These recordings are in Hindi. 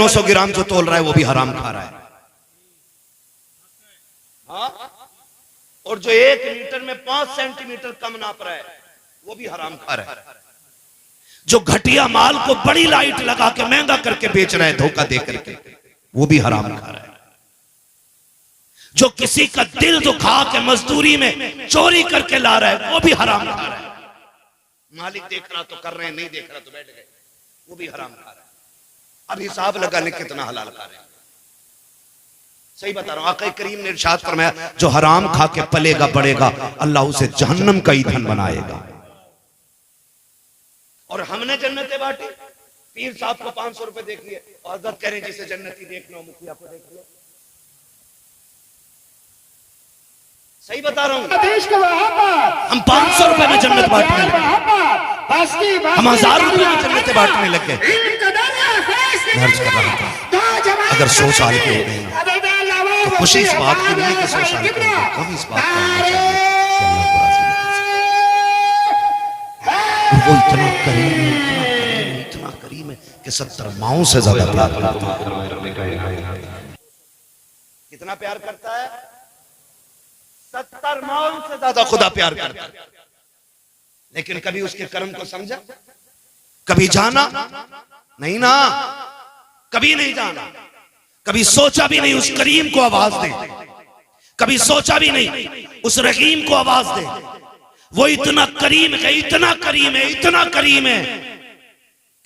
900 ग्राम जो तोल रहा है वो भी हराम खा रहा है। हाँ? और जो 1 लीटर में 5 सेंटीमीटर कम नाप रहा है वो भी हराम खा रहा है। जो घटिया माल को बड़ी लाइट लगा के महंगा करके बेच रहा है धोखा दे करके, वो भी हराम खा रहा है। जो किसी का दिल दुखा के मजदूरी में चोरी करके ला रहा है वो भी हराम खा रहा है। मालिक देख रहा तो कर रहे हैं, नहीं देख रहा तो बैठ गए, वो भी हराम खा रहा है। अब हिसाब लगा ले कितना हलाल खा रहे हैं। सही बता रहा हूं, आका करीम ने इरशाद फरमाया जो हराम खा के पलेगा बढ़ेगा अल्लाह उसे जहन्नम का ईंधन बनाएगा। और हमने जन्नतें बांटी। पीर साहब को 500 रुपए देख लिए और हजरत कह रहे जिसे जन्नती देखना हो मुखिया को देख लो। सही बता रहा हूं, हम 500 रुपए में जन्नत बांटने लगे, हम 1000 रुपए में जन्नतें बांटने लगे। अर्ज कर रहा था अगर 100 साल के हो गए तो खुशी इस बात की नहीं कि 100 साल के हो गए, कम इस बात का होना चाहिए कि अल्लाह को राजी है। वो इतना करीम है, इतना करीम है कि 70 माओं से ज्यादा प्यार करता है। कितना प्यार करता है? 70 माओं से ज्यादा खुदा प्यार करता है। लेकिन कभी उसके कर्म को समझा? कभी जाना? नहीं ना, कभी नहीं जाना। कभी सोचा भी नहीं उस करीम को आवाज दे, कभी सोचा भी नहीं उस रहीम को आवाज दे। वो इतना करीम है, इतना करीम है, इतना करीम है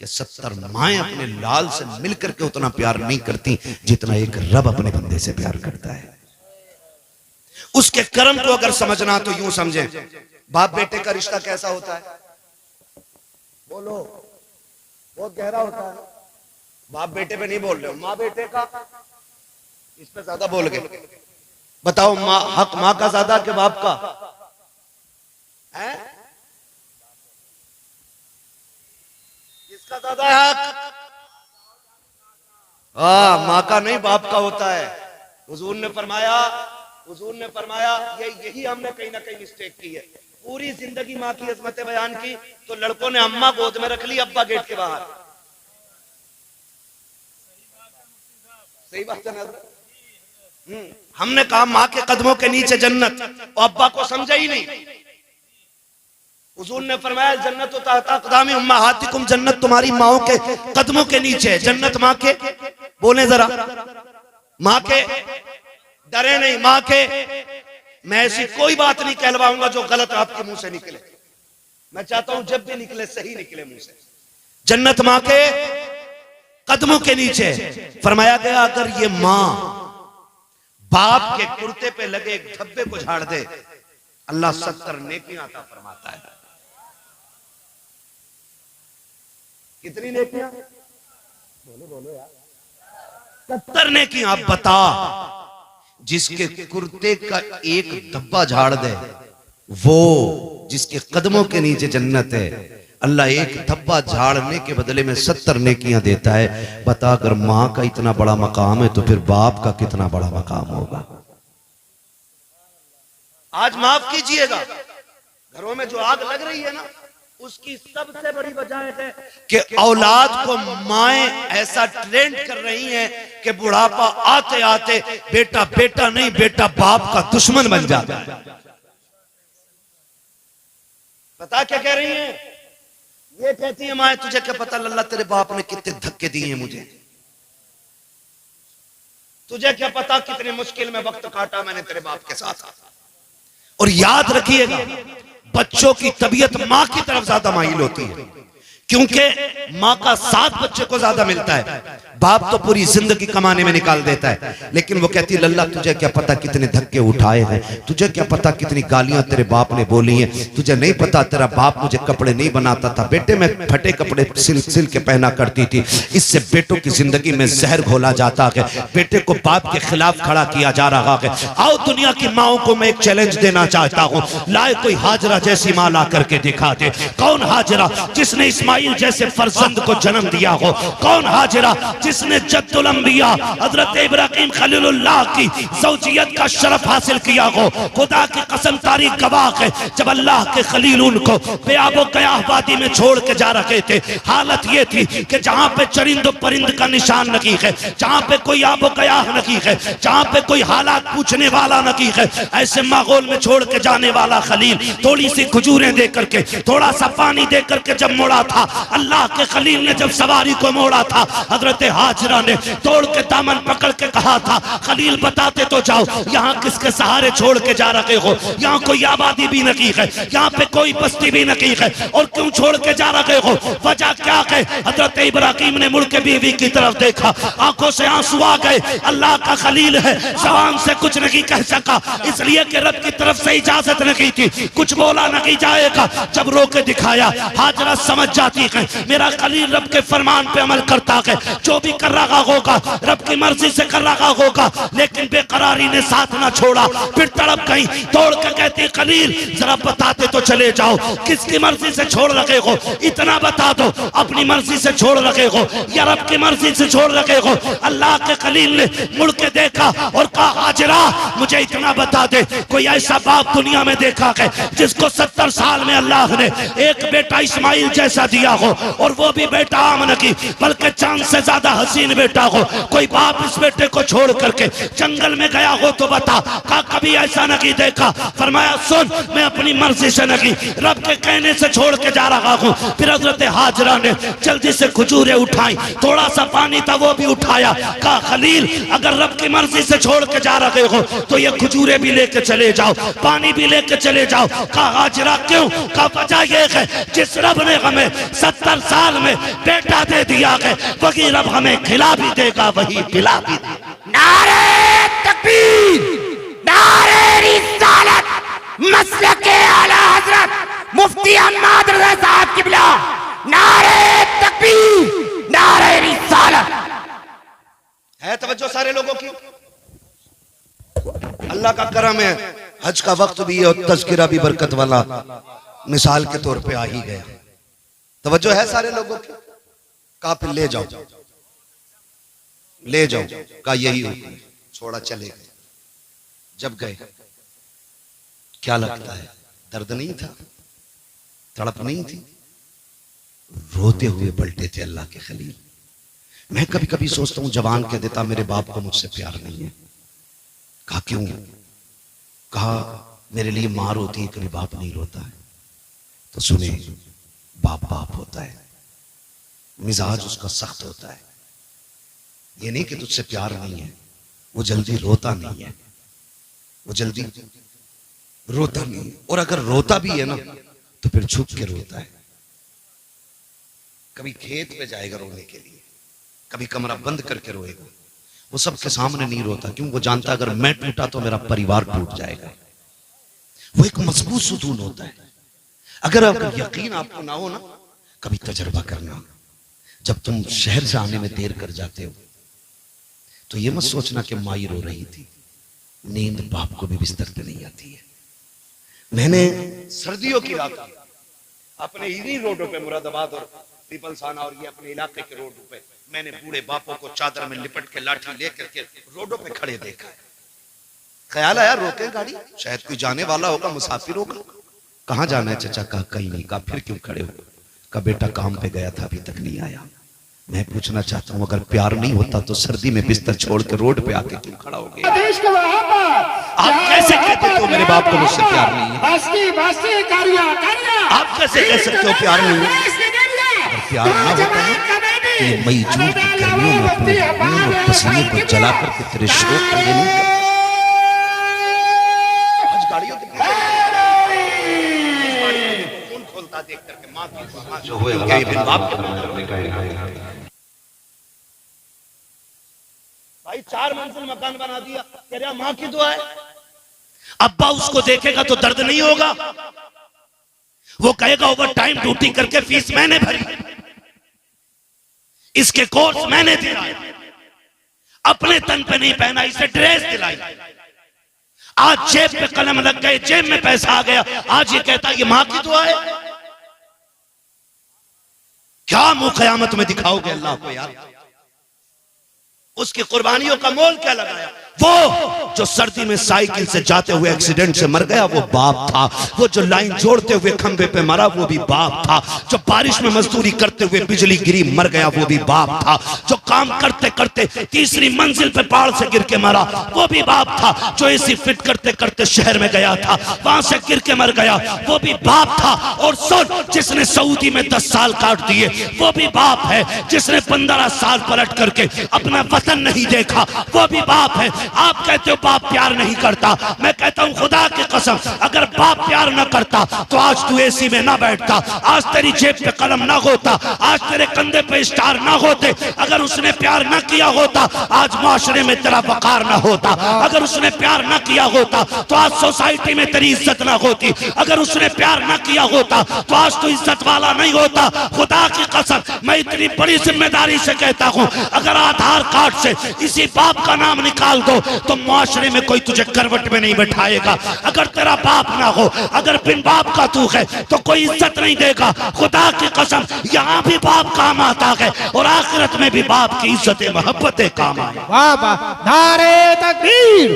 कि 70 माएं अपने लाल से मिलकर के उतना प्यार नहीं करती जितना एक रब अपने बंदे से प्यार करता है। उसके कर्म को अगर समझना तो यूं समझें, बाप बेटे का रिश्ता कैसा होता है? बोलो, बहुत गहरा होता है। बाप बेटे पे नहीं बोल रहे हो, माँ बेटे का, इस पे ज्यादा बोल गए। बताओ हक माँ का ज्यादा कि बाप का है? किसका ज्यादा है हक? माँ का नहीं, बाप का होता है। हुजूर ने फरमाया यही हमने कहीं ना कहीं मिस्टेक की है। पूरी जिंदगी माँ की अजमतें बयान की तो लड़कों ने अम्मा गोद में रख ली, अब्बा गेट के बाहर। सही बात है ना? हमने कहा माँ के कदमों के नीचे जन्नत, और अब्बा को समझा ही नहीं। हुजूर ने फरमाया जन्नत तहता अक़दामी उम्महातिकुम, जन्नत तुम्हारी माओं के कदमों के नीचे। जन्नत माँ के, बोले जरा, माँ के, डरे नहीं, माँ के। मैं ऐसी कोई बात नहीं कहलवाऊंगा जो गलत आपके मुंह से निकले। मैं चाहता हूं जब भी निकले सही निकले मुंह से। जन्नत माँ के कदमों के नीचे। फरमाया गया अगर ये माँ बाप के कुर्ते पे लगे एक धब्बे को झाड़ दे अल्लाह 70 नेकियां अता फरमाता है। कितनी नेकियां? बोलो यार। 70 नेकियां। आप बता, जिसके कुर्ते का एक धब्बा झाड़ दे, वो जिसके कदमों के नीचे जन्नत है, अल्लाह एक धब्बा झाड़ने के बदले में 70 नेकियां देता है। बता, अगर मां का इतना बड़ा मकाम है तो फिर बाप का कितना बड़ा मकाम होगा। आज माफ कीजिएगा, घरों में जो आग लग रही है ना, उसकी सबसे बड़ी वजह है कि औलाद को माएं ऐसा ट्रेंड कर रही हैं कि बुढ़ापा आते आते बेटा बेटा नहीं, बेटा बाप का दुश्मन बन जाता है। पता क्या कह रही हैं? ये कहती है माएं, तुझे क्या पता लल्ला तेरे बाप ने कितने धक्के दिए हैं मुझे, तुझे क्या पता कितने मुश्किल में वक्त काटा मैंने तेरे बाप के साथ। और याद रखिएगा, बच्चों की तबीयत मां की तरफ ज्यादा माइल होती है, क्योंकि मां का साथ बच्चे को ज्यादा मिलता है। बाप तो पूरी जिंदगी कमाने में निकाल देता है, लेकिन वो कहती है लल्ला तुझे क्या पता कितने धक्के उठाए हैं, तुझे क्या पता कितनी गालियां तेरे बाप ने बोली हैं, तुझे नहीं पता तेरा बाप मुझे कपड़े नहीं बनाता था बेटे, मैं फटे कपड़े सिल के पहना करती थी, इससे बेटों की जिंदगी में जहर घोला जाता है, बेटे को बाप के खिलाफ खड़ा किया जा रहा है। आओ दुनिया की माओं को मैं एक चैलेंज देना चाहता हूँ, लाए कोई हाजरा जैसी माँ ला करके दिखा दे। कौन हाजरा जिसने इस्माइल जैसे फर्जंद को जन्म दिया हो? कौन हाजरा जिसने जद्दुल अंबिया हजरत इब्राहिम खलीलुल्लाह की ज़ौजियत का शरफ हासिल किया हो, खुदा की कसम तारीख गवाह है, जब अल्लाह के खलील उनको बेआबो कयाह वादी में छोड़ के जा रखे थे, हालत ये थी कि जहां पे चरिंद परिंद का निशान नहीं है, जहां पे कोई आबो कयाह नहीं है, जहां पे कोई हालात पूछने वाला नहीं है, ऐसे माहौल में छोड़ के जाने वाला खलील थोड़ी सी खजूरें दे करके, थोड़ा सा पानी दे करके जब मोड़ा था, अल्लाह के खलील ने जब सवारी को मोड़ा था, हजरत हाजरा ने तोड़ के दामन पकड़ के कहा था, खलील बताते तो जाओ यहाँ किसके सहारे छोड़ के जा रहे हो, यहाँ कोई आबादी भी नहीं है, यहाँ पे कोई बस्ती भी नहीं है, और क्यों छोड़ के जा रहे हो, वजह क्या है। हजरत इब्राहिम ने मुड़ के बीवी की तरफ देखा, आंखों से आंसू आ गए, अल्लाह का खलील है, जबान से कुछ नहीं कह सका, इसलिए कि रब की तरफ से इजाजत नहीं थी, कुछ बोला नहीं जाएगा। जब रोके दिखाया, हाजरा समझ जाती है मेरा खलील रब के फरमान पे अमल करता है, जो भी कर रहा होगा रब की मर्जी से कर रहा होगा, लेकिन बेकरारी ने साथ ना छोड़ा, फिर तड़प गई, दौड़ के कहती खलील जरा बताते तो चले जाओ किसकी मर्जी से छोड़ रखे हो, इतना बता दो, अपनी मर्जी से छोड़ रखे हो या रब की मर्जी से छोड़ रखे हो। अल्लाह के खलील ने मुड़ के देखा और कहा हाजरा मुझे इतना बता दे, कोई ऐसा बाप दुनिया में देखा है जिसको 70 साल में अल्लाह ने एक बेटा इस्माइल जैसा दिया हो, और वो भी बेटा आम नहीं बल्कि चांद से ज्यादा हसीन बेटा हो, कोई बाप इस बेटे को छोड़ करके जंगल में गया हो तो बता। कहा कभी ऐसा नहीं देखा। फरमाया सुन, मैं अपनी मर्जी से नहीं रब के कहने से छोड़ के जा रहा हूँ। फिर हजरत हाजरा ने जल्दी से खजूरें उठाई, थोड़ा सा पानी था वो भी उठाया, कहा खलील अगर रब की मर्जी से छोड़ के जा रहे हो तो ये खजूरें भी लेके चले जाओ, पानी भी लेके चले जाओ। कहा हाजरा क्यों? कहा वजह ये है जिस रब ने हमें 70 साल में बेटा दे दिया है वही रब हमें खिला भी देगा, वही पिला भी देगा। नारे तकबीर, नारे रिसालत, मसलके आला हजरत मुफ्ती अहमद रजा साहब किबला, नारे तकबीर, नारे रिसालत। है तवज्जो सारे लोगों की? अल्लाह का करम है, हज का वक्त भी है और तज़किरा भी बरकत वाला मिसाल के तौर पे आ ही गया। तवज्जो है सारे लोगों की? कहा फिर ले जाओ, ले जाओ, का यही हुक्म, छोड़ा चले गए। जब गए क्या लगता है, दर्द नहीं था, तड़प नहीं थी, रोते हुए पलटे थे अल्लाह के खलील। मैं कभी कभी सोचता हूं जवान कह देता मेरे बाप को मुझसे प्यार नहीं है। कहा क्यों? कहा मेरे लिए मां रोती है, कभी बाप नहीं रोता है। तो सुने, बाप बाप होता है, मिजाज उसका सख्त होता है, ये नहीं कि तुझसे प्यार नहीं है, वो जल्दी रोता नहीं है, वो जल्दी रोता नहीं है, और अगर रोता भी है ना तो फिर छुप के रोता है। कभी खेत पे जाएगा रोने के लिए, कभी कमरा बंद करके रोएगा, वो सबके सामने नहीं रोता, क्यों? वो जानता अगर मैं टूटा तो मेरा परिवार टूट जाएगा। वो एक मजबूत सुकून होता है। अगर यकीन आपको ना हो ना, कभी तजर्बा करना, जब तुम शहर से आने में देर कर जाते हो तो ये मत सोचना कि माई रो रही थी, नींद बाप को भी बिस्तर पे नहीं आती है। मैंने सर्दियों की रात अपने इन्हीं रोडों पे, मुरादाबाद और पीपलसाना और ये अपने इलाके के रोडों पे, मैंने बूढ़े बापों को चादर में लिपट के लाठी लेकर के रोडों पे खड़े देखा है। ख्याल आया रोके गाड़ी, शायद कोई जाने वाला होगा, मुसाफिर होगा। कहाँ जाना है चाचा? कहा कहीं नहीं। कहा फिर क्यों खड़े हो? कहा बेटा काम पे गया था, अभी तक नहीं आया। मैं पूछना चाहता हूँ अगर प्यार नहीं होता तो सर्दी में बिस्तर छोड़ के रोड पे आके क्यों खड़ा हो गया? आप कैसे कहते हो मेरे बाप को मुझसे प्यार नहीं है? आप कैसे कह सकते हो प्यार नहीं है? अगर प्यार ना होता है तो ये मई जून की गर्मियों में अपने खून और पसीने को जला करके तेरे शोक के लिए नहीं करता। आज गाड़ियों के खून खोलता देख करके माँ की जो हुए क्या ये बिन बाप के? भाई 4 मंजिल मकान बना दिया, कह रहा मां की दुआ है। अब्बा उसको देखेगा तो दर्द नहीं होगा? वो कहेगा ओवर टाइम ड्यूटी करके फीस मैंने भरी, इसके कोर्स मैंने दिया, अपने तन पे नहीं पहना, इसे ड्रेस दिलाई। आज जेब पे कलम लग गए, जेब में पैसा आ गया, आज ये कहता ये मां की दुआ है। क्या मुंह कयामत में दिखाओगे अल्लाह को यार? उसकी कुर्बानियों का मोल क्या लगाया? वो जो सर्दी में साइकिल से जाते हुए एक्सीडेंट से मर गया वो बाप था। वो जो लाइन जोड़ते हुए खंबे पे मरा वो भी बाप था। जो बारिश में मजदूरी करते हुए बिजली गिरी मर गया वो भी बाप था। जो काम करते करते तीसरी मंजिल पे पहाड़ से गिर के मरा वो भी बाप था। जो एसी फिट करते करते शहर में गया था वहां से गिर के मर गया वो भी बाप था। और सुन, जिसने सऊदी में 10 साल काट दिए वो भी बाप है। जिसने 15 साल पलट करके अपना वतन नहीं देखा वो भी बाप है। आप कहते हो बाप प्यार नहीं करता, मैं कहता हूं खुदा की कसम अगर बाप प्यार न करता तो आज तू एसी में ना बैठता, आज तेरी जेब पे कलम ना होता, आज तेरे कंधे पे स्टार ना होते। अगर उसने प्यार ना किया होता आज माशरे में तेरा वकार ना होता। अगर उसने प्यार ना किया होता तो आज सोसाइटी में तेरी इज्जत ना होती। अगर उसने प्यार ना किया होता तो आज तू इज्जत वाला नहीं होता। खुदा की कसम मैं इतनी बड़ी जिम्मेदारी से कहता हूं अगर आधार कार्ड से इसी बाप का नाम निकाल दो तो मुआशरे में कोई तुझे करवट में नहीं बैठाएगा। अगर तेरा बाप ना हो, अगर बिन बाप का तू है तो कोई इज्जत नहीं देगा। खुदा की कसम यहाँ भी बाप काम आता है और आखिरत में भी बाप की इज्जत मोहब्बतें काम आए। वाह वाह, नारे तकबीर,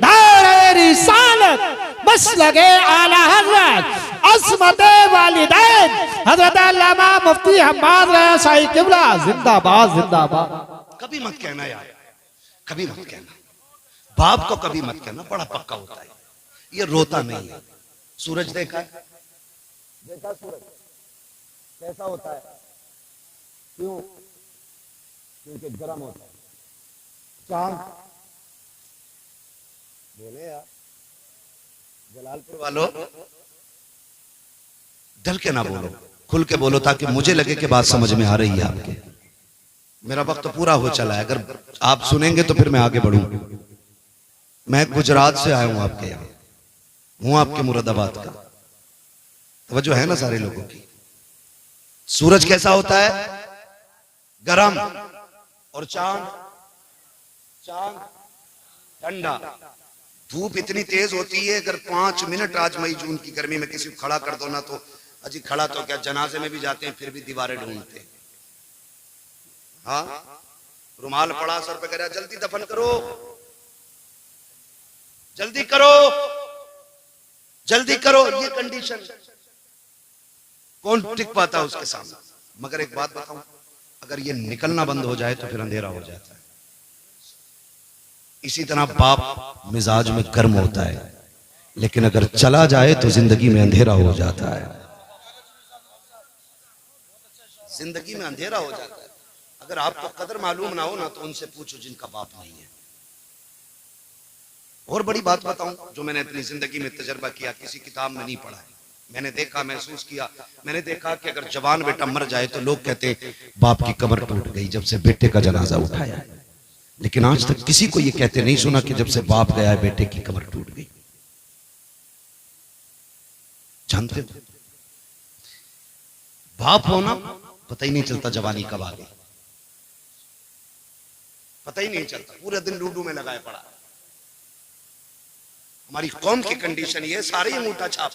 नारे रिसालत, मसलके आला हज़रत, अस्मत वालिदैन हज़रत अल्लामा मुफ्ती हम्माद रज़ा साहिब किबला जिंदाबाद जिंदाबाद। कभी मत कहना यार, कभी मत कहना, बाप को कभी मत कहना, बड़ा पक्का होता है ये, रोता नहीं है। सूरज देखा है? देखा सूरज कैसा होता है? क्यों? क्योंकि गर्म होता है। चांद बोले यार, जलालपुर वालों डल के ना बोलो, खुल के बोलो ताकि मुझे लगे कि बात समझ में आ रही है आपके। मेरा वक्त तो पूरा हो चला है, अगर आप सुनेंगे तो फिर मैं आगे बढ़ूंगा। मैं गुजरात से आया हूं आपके यहाँ, हूं आपके मुरादाबाद का, तवज्जो है ना सारे लोगों की। सूरज कैसा होता है? गरम, और चांद ठंडा। धूप इतनी तेज होती है अगर 5 मिनट आज मई जून की गर्मी में किसी को खड़ा कर दो ना तो अजी खड़ा तो क्या, जनाजे में भी जाते हैं फिर भी दीवारें ढूंढते। हाँ, रुमाल पड़ा सर पे, कह रहा जल्दी दफन करो, जल्दी करो, जल्दी करो। ये कंडीशन कौन टिक पाता उसके सामने? मगर एक बात बताऊं, अगर ये निकलना बंद हो जाए तो फिर अंधेरा हो जाता है। इसी तरह बाप मिजाज में गर्म होता है लेकिन अगर चला जाए तो जिंदगी में अंधेरा हो जाता है। जिंदगी में अंधेरा हो जाता है। अगर आपको कदर मालूम ना हो ना तो उनसे पूछो जिनका बाप नहीं है। और बड़ी बात बताऊं जो मैंने अपनी जिंदगी में तजर्बा किया, किसी किताब में नहीं पढ़ा है, मैंने देखा, महसूस किया। मैंने देखा कि अगर जवान बेटा मर जाए तो लोग कहते बाप की कमर टूट गई जब से बेटे का जनाजा उठाया, लेकिन आज तक किसी को यह कहते नहीं सुना कि जब से बाप गया है बेटे की कमर टूट गई। जानते हो, बाप होना पता ही नहीं चलता जवानी कब आ गई, पता ही नहीं चलता, पूरे दिन लूडो में लगाए पड़ा। हमारी कौम की कंडीशन ये, सारे अंगूठा छाप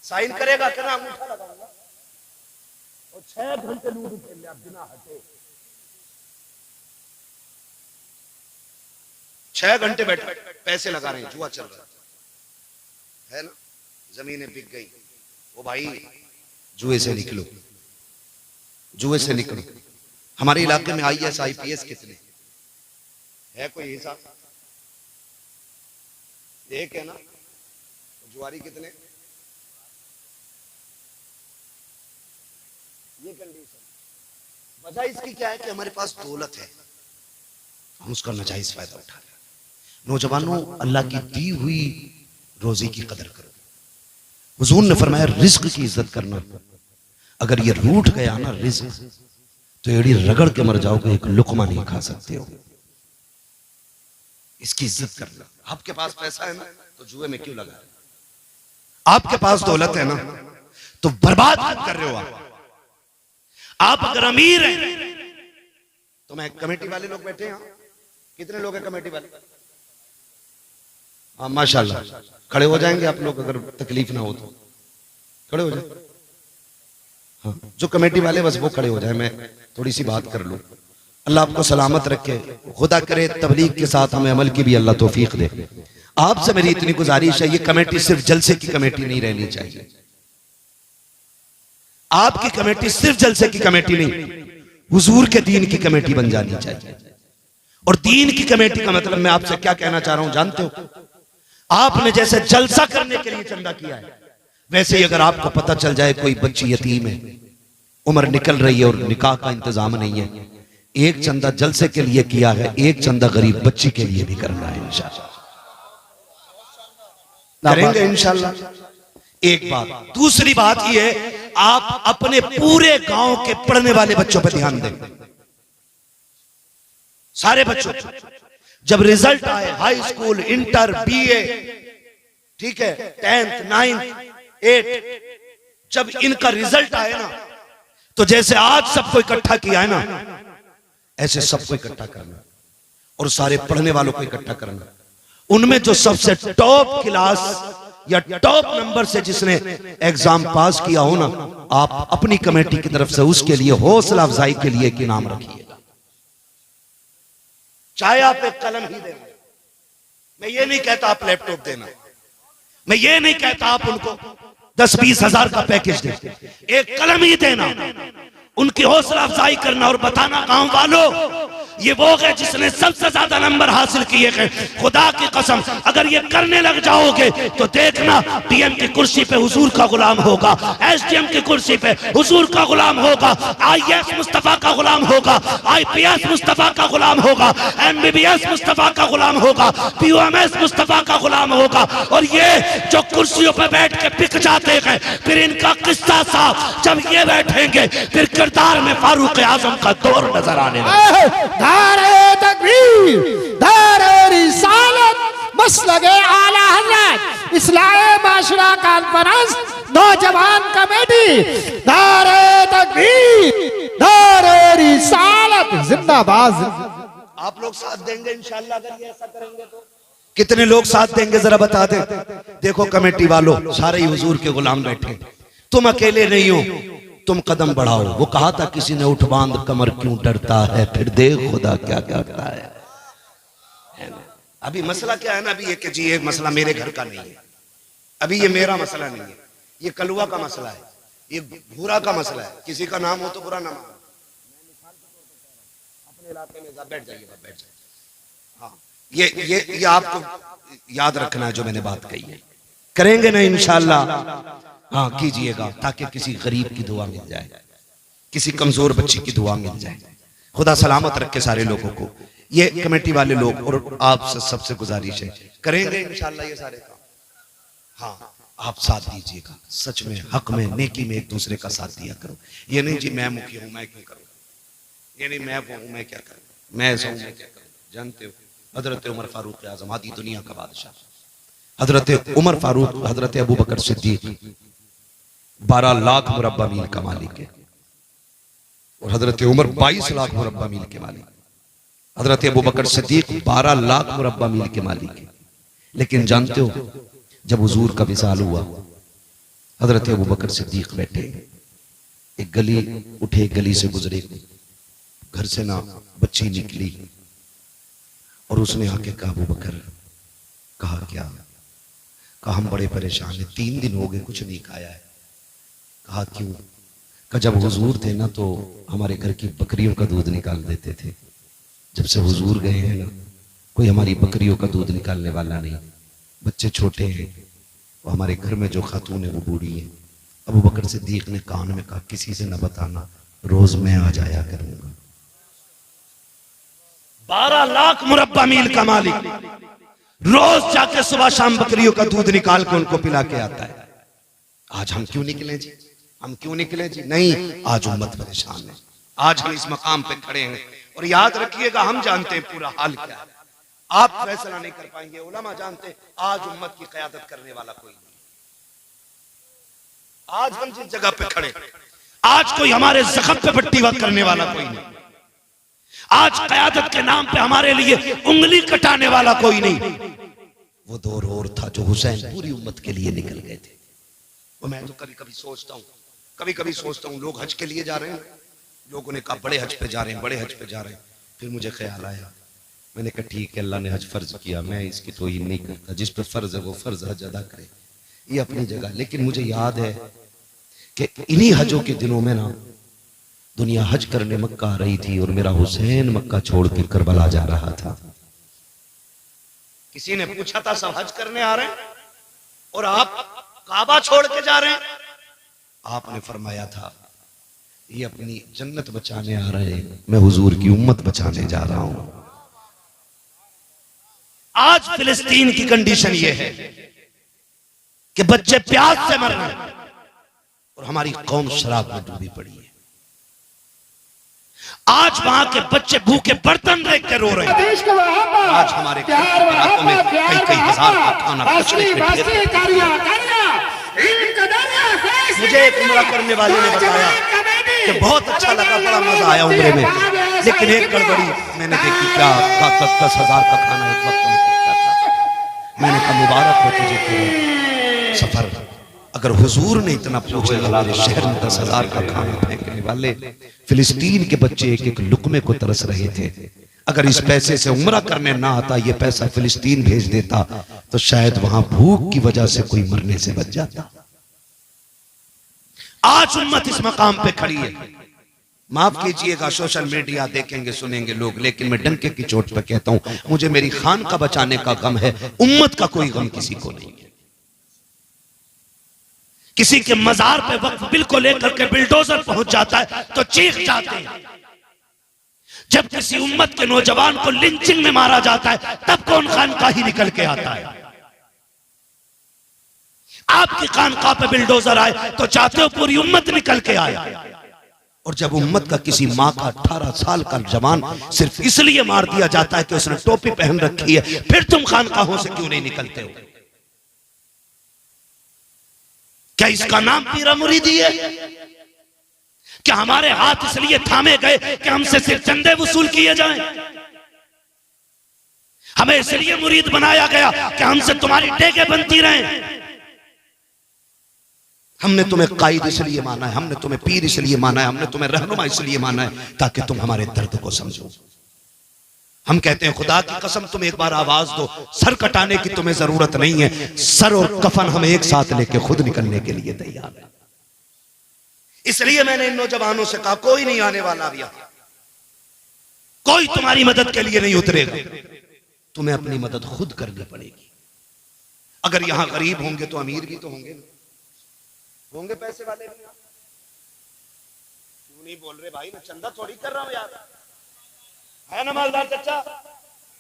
साइन करेगा क्या, अंगूठा लगाऊंगा और 6 घंटे लूडो खेल लिया बिना हटे। 6 घंटे बैठे पैसे लगा रहे हैं, जुआ चल रहा है ना, जमीनें बिक गई। ओ भाई जुए से निकलो, जुए से निकलो। हमारे इलाके में IAS IPS कितने है, कोई हिसाब? एक है ना, जुआरी कितने? ये कंडीशन। वजह इसकी क्या है कि हमारे पास दौलत है, हम उसका नाजायज फायदा उठा रहे हैं। नौजवानों, अल्लाह की दी हुई रोजी की कदर करो। हुजूर ने फरमाया रिस्क की इज्जत करना, अगर ये रूठ गया ना रिस्क तो एड़ी रगड़ के मर जाओगे, एक लुकमा नहीं खा सकते हो। इसकी इज्जत करना। आपके पास पैसा है ना तो जुए में क्यों लगा रहे? आपके पास दौलत है ना तो बर्बाद मत कर रहे हो आप अगर अमीर हैं तो मैं, कमेटी वाले लोग बैठे हैं, कितने लोग हैं कमेटी वाले? हाँ माशाल्लाह, खड़े हो जाएंगे आप लोग अगर तकलीफ ना हो तो, खड़े हो जाए। हाँ, जो कमेटी वाले बस वो खड़े हो जाए, मैं थोड़ी सी बात कर लूं। अल्लाह आपको सलामत रखे, खुदा करे तबलीग के साथ हमें अमल की भी अल्लाह तौफीक दे। आपसे मेरी इतनी गुजारिश है, ये कमेटी सिर्फ जलसे की कमेटी नहीं रहनी चाहिए। आपकी कमेटी सिर्फ जलसे की कमेटी नहीं, हुजूर के दीन की कमेटी बन जानी चाहिए। और दीन की कमेटी का मतलब मैं आपसे क्या कहना चाह रहा हूं जानते हो? आपने जैसे जलसा करने के लिए चंदा किया है, वैसे ही अगर आपको पता चल जाए कोई बच्ची यतीम है, उम्र निकल रही है और निकाह का इंतजाम नहीं है, एक चंदा जलसे के लिए किया है, एक चंदा गरीब बच्ची के लिए भी करना है इंशाअल्लाह। करेंगे इंशाअल्लाह। एक बात। दूसरी बात यह है, आप अपने पूरे गांव के पढ़ने वाले बच्चों पर ध्यान दें। सारे बच्चों, जब रिजल्ट आए, हाई स्कूल, इंटर, बीए, ठीक है, 10th, 9th, 8th, जब इनका रिजल्ट आए ना, तो जैसे आज सबको इकट्ठा किया है ना, ऐसे सबको इकट्ठा करना और सारे पढ़ने वालों को इकट्ठा करना। उनमें जो सबसे टॉप क्लास या टॉप नंबर से जिसने एग्जाम पास किया हो ना, आप अपनी कमेटी की तरफ से उसके लिए हौसला अफजाई के लिए एक इनाम रखिएगा। चाहे आप एक कलम ही देना, मैं ये नहीं कहता आप लैपटॉप देना, मैं ये नहीं कहता आप उनको 10-20 हजार का पैकेज दें, एक कलम ही देना, उनकी हौसला अफजाई करना और बताना गांव वालों ये वो है जिसने सबसे ज्यादा नंबर हासिल किए हैं। खुदा की कसम अगर ये करने लग जाओगे तो देखना पीएम की कुर्सी पे हुजूर का गुलाम होगा, एसडीएम की कुर्सी पे हुजूर का गुलाम होगा, आईएएस मुस्तफा का गुलाम होगा, आईपीएस मुस्तफा का गुलाम होगा, एमबीबीएस मुस्तफा का गुलाम होगा, पीओएमएस मुस्तफा का गुलाम होगा। और ये जो कुर्सियों पे बैठ के बिक जाते हैं, फिर इनका किस्सा साफ जब ये बैठेंगे फिर किरदार में फारूक आजम का दौर नजर आने लगेगा। नारे तकबीर, नारे रिसालत, मसलगे आला हज़रत, इस्लाहे माशरा कॉन्फ्रेंस, नौजवान कमेटी, नारे तकबीर, नारे रिसालत, जिंदाबाद। आप लोग साथ देंगे इंशाअल्लाह अगर ये ऐसा करेंगे तो? कितने लोग साथ देंगे जरा बता दे। देखो कमेटी वालों, सारे ही हुजूर के गुलाम बैठे, तुम अकेले नहीं हो, तुम कदम बढ़ाओ। वो कहा था किसी ने, उठ बांध कमर क्यों डरता है, फिर देख खुदा क्या करता है ना? अभी मसला क्या है ना, अभी ये कि जी ये मसला मेरे घर का नहीं है, अभी ये मेरा मसला नहीं है, ये कलुआ का मसला है, ये भूरा का मसला है। किसी का नाम हो तो बुरा ना मानो, अपने इलाके में बैठ जाइए, बैठ जाइए। हाँ, ये आपको याद रखना है जो मैंने बात कही है। करेंगे ना इंशाअल्लाह? हाँ कीजिएगा, ताकि किसी गरीब की दुआ मिल जाए, किसी कमजोर बच्ची की दुआ मिल जाए। खुदा सलामत रखे सारे लोगों को। ये कमेटी वाले लोग और आप सबसे गुजारिश है, करेंगे इंशाअल्लाह ये सारे काम। हाँ, आप साथ दीजिएगा, सच में हक में नेकी में एक दूसरे का साथ दिया करो। ये नहीं जी मैं मुखिया हूं मैं क्यों करूं, ये नहीं मैं वो हूं मैं क्या करूं, मैं ऐसा हूं मैं क्या करूं। जानते हो हजरत उमर फारूक आजम, आदि दुनिया का बादशाह, हजरत उमर फारूक, हजरत अबू बकर सिद्दीक 12 लाख मुरब्बा मील का मालिक है, और हजरत उमर 22 लाख मुरब्बा मील के मालिक। हजरत अबू बकर सिद्दीक 12 लाख मुरब्बा मील के मालिक है। लेकिन जानते हो जब हुजूर का विसाल हुआ, हजरत अबू बकर सिद्दीक बैठे, एक गली उठे, गली से गुजरे, घर से ना बच्ची निकली और उसने आके कहा अबू बकर, कहा क्या? कहा हम बड़े परेशान हैं, 3 दिन हो गए कुछ नहीं खाया है। कहा क्यों? कहा जब हुजूर थे ना तो हमारे घर की बकरियों का दूध निकाल देते थे, जब से हुजूर गए हैं ना कोई हमारी बकरियों का दूध निकालने वाला नहीं, बच्चे छोटे हैं, वो हमारे घर में जो खातून है वो बूढ़ी है। अबू बकर सिद्दीक ने कान में कहा किसी से न बताना, रोज मैं आ जाया करूंगा। 12 लाख मुरब्बा मील का मालिक रोज जाके सुबह शाम बकरियों का दूध निकाल के उनको पिला के आता है। आज हम क्यों निकले जी, हम क्यों निकले जी? नहीं, आज उम्मत परेशान है, आज हम इस मकाम पे खड़े हैं। और याद रखिएगा हम जानते हैं पूरा हाल क्या है, आप फैसला नहीं कर पाएंगे, उलमा जानते हैं आज उम्मत की क़यादत करने वाला कोई नहीं। आज हम जिस जगह पे खड़े, आज कोई हमारे जख्म पे पट्टी वक्त करने वाला कोई नहीं, आज क़यादत के नाम पे हमारे लिए उंगली कटाने वाला कोई नहीं। वो दौर और था जो हुसैन पूरी उम्मत के लिए निकल गए थे। और मैं तो कभी कभी सोचता हूँ, लोग हज के लिए जा रहे हैं, लोगों ने कहा बड़े हज पे जा रहे हैं, बड़े हज पे जा रहे हैं। फिर मुझे ख्याल आया, मैंने कहा ठीक है, अल्लाह ने हज फर्ज किया, मैं इसकी तौहीन नहीं करता, जिस पर फर्ज है वो फर्ज हज अदा करे, ये अपनी जगह। लेकिन मुझे याद है कि इन्हीं हजों के दिनों में ना दुनिया हज करने मक्का आ रही थी और मेरा हुसैन मक्का छोड़ के करबला जा रहा था। किसी ने पूछा था सब हज करने आ रहे हैं और आप काबा छोड़ के जा रहे हैं? आपने फरमाया था ये अपनी जन्नत बचाने आ रहे हैं, मैं हुजूर की उम्मत बचाने जा रहा हूं। आज फिलिस्तीन की कंडीशन ये है कि बच्चे प्यास से मर रहे हैं और हमारी कौम शराब में डूबी पड़ी है। आज वहां के बच्चे भूखे बर्तन देख के रो रहे हैं। आज हमारे घरों में कई कई हजार का खाना कचरे पे ढेर। मुझे एक उम्रा करने वाले ने बताया कि बहुत अच्छा लगा, बड़ा मजा आया उम्रे में, लेकिन एक गड़बड़ी मैंने देखी, क्या 10,000 का खाना एक वक्त में खिलता था। मैंने कहा मुबारक हो तुझे तेरा सफर, अगर हुजूर ने इतना पूछा मेरे शहर में 10,000 का खाना फेंकने वाले फिलिस्तीन के बच्चे एक एक लुकमे को तरस रहे थे, अगर इस पैसे से उम्रा करने ना आता, ये पैसा फिलिस्तीन भेज देता तो शायद वहां भूख की वजह से कोई मरने से बच जाता। आज उम्मत इस मकाम पे खड़ी है। माफ कीजिएगा, सोशल मीडिया देखेंगे सुनेंगे लोग, लेकिन मैं डंके की चोट पे कहता हूं, मुझे मेरी खान का बचाने का गम है, उम्मत का कोई गम किसी को नहीं है। किसी के मजार पे वक्फ बिल को लेकर के बिल्डोजर पहुंच जाता है तो चीख जाते हैं। जब किसी उम्मत के नौजवान को लिंचिंग में मारा जाता है तब कौन खानका ही निकल के आता है। आपकी खानका पे बिल्डोजर आए तो चाहते हो पूरी उम्मत निकल के आए। और जब उम्मत का किसी माँ का 18 साल का जवान सिर्फ इसलिए मार दिया जाता है कि उसने टोपी पहन रखी है, फिर तुम खानकाहों से क्यों नहीं निकलते हो? क्या इसका नाम पीरा मुरीदी है? क्या हमारे हाथ इसलिए थामे गए कि हमसे सिर्फ चंदे वसूल किए जाएं? हमें इसलिए मुरीद बनाया गया कि हमसे तुम्हारी टेके बनती रहें? हमने तुम्हें कायद इसलिए माना है, हमने तुम्हें पीर इसलिए माना है, हमने तुम्हें रहनुमा इसलिए माना है ताकि तुम हमारे दर्द को समझो। हम कहते हैं खुदा की कसम तुम एक बार आवाज दो, सर कटाने की तुम्हें जरूरत नहीं है, सर और कफन हम एक साथ लेके खुद निकलने के लिए तैयार है। इसलिए मैंने इन नौजवानों से कहा कोई नहीं आने वाला अभी, कोई तुम्हारी मदद के लिए नहीं उतरेगा, तुम्हें अपनी मदद खुद करनी पड़ेगी। अगर यहां गरीब होंगे तो अमीर भी तो होंगे, होंगे पैसे वाले भी। क्यों नहीं बोल रहे भाई? मैं चंदा थोड़ी कर रहा हूं यार, है ना मालदार चचा,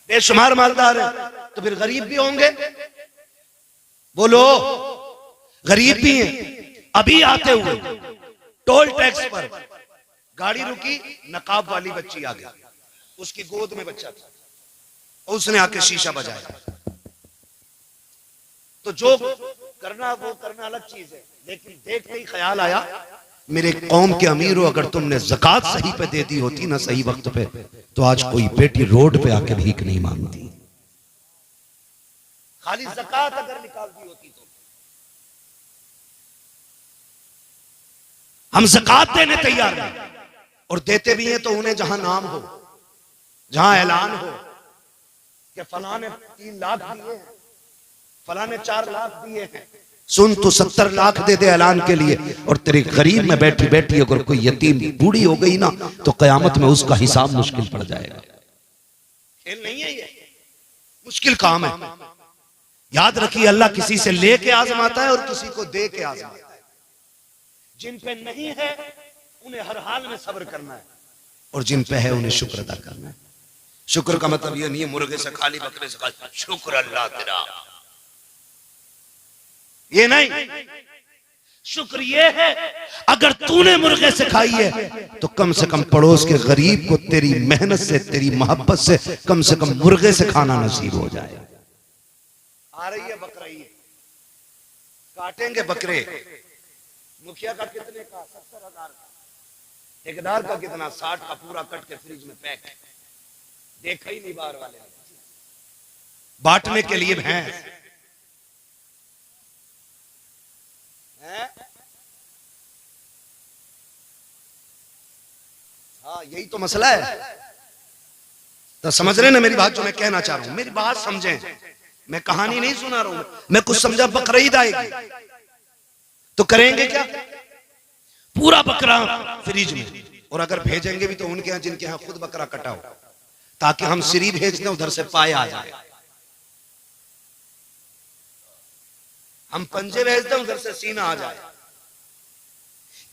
बेशुमार मालदार है, तो फिर गरीब भी होंगे। बोलो, गरीब भी हैं। अभी आते हुए टोल टैक्स पर गाड़ी रुकी, नकाब वाली बच्ची आ गई, उसकी गोद में बच्चा था, उसने आके शीशा बजाया। तो जो करना वो करना अलग चीज है, लेकिन देखते ही ख्याल आया मेरे कौम के अमीर हो, अगर तुमने ज़कात सही पे दे दी होती ना, सही वक्त पे, तो आज कोई बेटी रोड पे आके भीख नहीं मांगती। खाली ज़कात अगर निकाल दी होती तो हम ज़कात देने तैयार हैं और देते भी हैं, तो उन्हें जहां नाम हो, जहां ऐलान हो कि फलां ने 3 लाख दिए हैं, फलां ने 4 लाख दिए हैं, सुन तो 70 लाख दे दे ऐलान के लिए, और तेरे गरीब में बैठी बैठी अगर कोई यतीम बूढ़ी हो गई ना, तो कयामत में उसका हिसाब मुश्किल पड़ जाएगा। खेल नहीं है ये, मुश्किल काम है। याद रखिए, अल्लाह किसी से लेके आजमाता है और किसी को दे के आजमाता है। जिन पे नहीं है उन्हें हर हाल में सब्र करना है, और जिन पे है उन्हें शुक्र अदा करना है। शुक्र का मतलब ये नहीं है मुर्गे से खाली, बकरे से खाली, शुक्र अल्लाह तेरा, ये नहीं। शुक्र ये है अगर तूने मुर्गे से खाई है तो कम से कम पड़ोस के गरीब को तेरी मेहनत से, तेरी मोहब्बत से कम मुर्गे से खाना नसीब हो जाए। आ रही है बकरा, काटेंगे बकरे। मुखिया का कितने का? 70,000 का। ठेकेदार का कितना? 60 का, पूरा कट के फ्रिज में पैक। देखा ही नहीं बाहर वाले ने, बांटने के लिए भैंस है। हाँ, यही तो मसला है। तो समझ रहे ना मेरी बात, जो मैं कहना चाह रहा हूं, मेरी बात समझें। मैं कहानी नहीं सुना रहा हूं, मैं कुछ समझा। बकरीद आएगी तो करेंगे क्या? पूरा बकरा फ्रिज में, और अगर भेजेंगे भी तो उनके यहां जिनके यहां खुद बकरा कटा हो, ताकि हम सीरी भेज दें, उधर से पाए आ जाए। हम पंजे भेज दें, उधर से सीना आ जाए।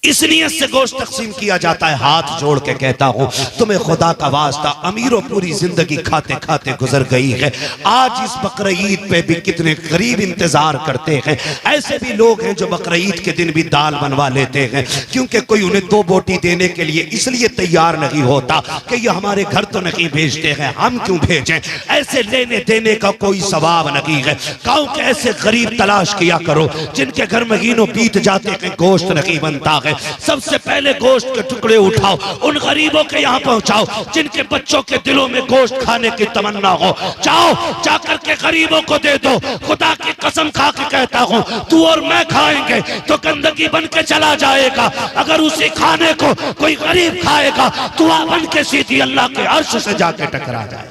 इस नियत से गोश्त तकसीम किया जाता है। हाथ जोड़ के कहता हूं, तुम्हें खुदा का वास्ता, अमीरों पूरी जिंदगी खाते खाते गुजर गई है। आज इस बकरीद पे भी कितने गरीब इंतजार करते हैं। ऐसे भी लोग हैं जो बकरीद के दिन भी दाल बनवा लेते हैं, क्योंकि कोई उन्हें 2 बोटी देने के लिए इसलिए तैयार नहीं होता कि ये हमारे घर तो नहीं भेजते हैं, हम क्यों भेजें। ऐसे लेने देने का कोई सवाब नहीं है। गांव के ऐसे गरीब तलाश किया करो जिनके घर महीनों बीत जाते हैं, गोश्त नहीं बनता है। सबसे पहले गोश्त के टुकड़े उठाओ, उन गरीबों के यहाँ पहुंचाओ जिनके बच्चों के दिलों में गोश्त खाने की तमन्ना हो। जाओ, जाकर के गरीबों को दे दो। खुदा की कसम खा के कहता हूं, तू और मैं खाएंगे तो गंदगी बन के चला जाएगा। अगर उसी खाने को कोई गरीब खाएगा, दुआ बन के सीधी अल्लाह के अर्श से जाके टकरा जाए।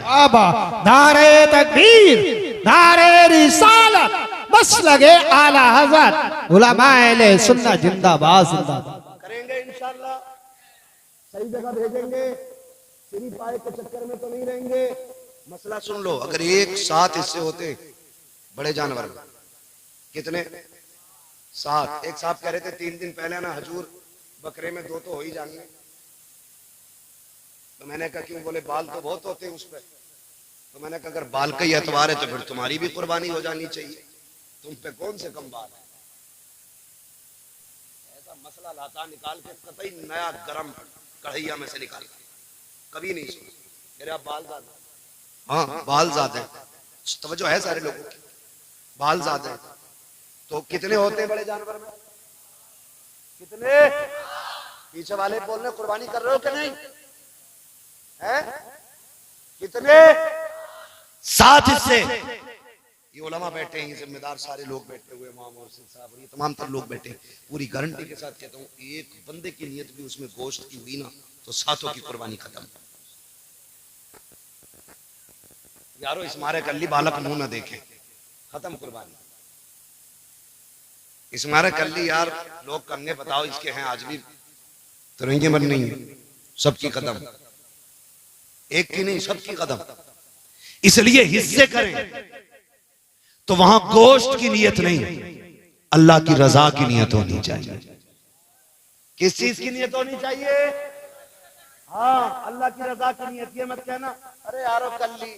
नारे तकबीर, नारे रिसालत, बस लगे आला हज़रत, उलमाए सुन्नत जिंदाबाद जिंदाबाद। करेंगे इंशाअल्लाह, सही जगह भेजेंगे, सीरी पाए के चक्कर में तो नहीं रहेंगे। मसला सुन लो, अगर एक 7 हिस्से होते बड़े जानवर में, कितने? 7। एक साहब कह रहे थे 3 दिन पहले ना, हजूर बकरे में 2 तो हो ही जाएंगे। तो मैंने कहा क्यों? बोले बाल तो बहुत होते हैं उस पर। तो मैंने कहा अगर बाल का ही एतबार है तो फिर तुम्हारी भी कुर्बानी हो जानी चाहिए, तुम पे कौन से कम बाल है। ऐसा मसला लाता निकाल के, कतई नया गरम कढ़ैया में से निकाल, कभी नहीं सुना। मेरे आप बाल ज्यादा, हाँ बाल ज्यादा है, तवज्जो है सारे लोगों की, बाल ज्यादा है। तो कितने होते हैं बड़े जानवर में? कितने? पीछे वाले बोल रहे कुर्बानी कर रहे हो कि नहीं है? कितने? 7 हिस्से। ये उलमा बैठे हैं, ये जिम्मेदार सारे लोग बैठे हुए, इमाम और साहब और ये तमाम तर लोग बैठे। पूरी गारंटी के साथ कहता हूँ, एक बंदे की नियत भी उसमें गोश्त की हुई ना, तो 7 की कुर्बानी खत्म। यारो इस मारे कल्ली बालक मुंह ना देखे, खत्म कुर्बानी। इस मारे कल्ली यार लोग करने बताओ, इसके हैं आज भी तो नहीं बन नहीं है, सबकी कदम, एक की नहीं सबकी कदम। इसलिए हिस्से करें तो वहां गोश्त की नियत नहीं, अल्लाह की रजा की नियत होनी चाहिए। किस चीज की नियत होनी चाहिए? हाँ, अल्लाह की रजा की नियत। ये मत कहना अरे यारो कल्ली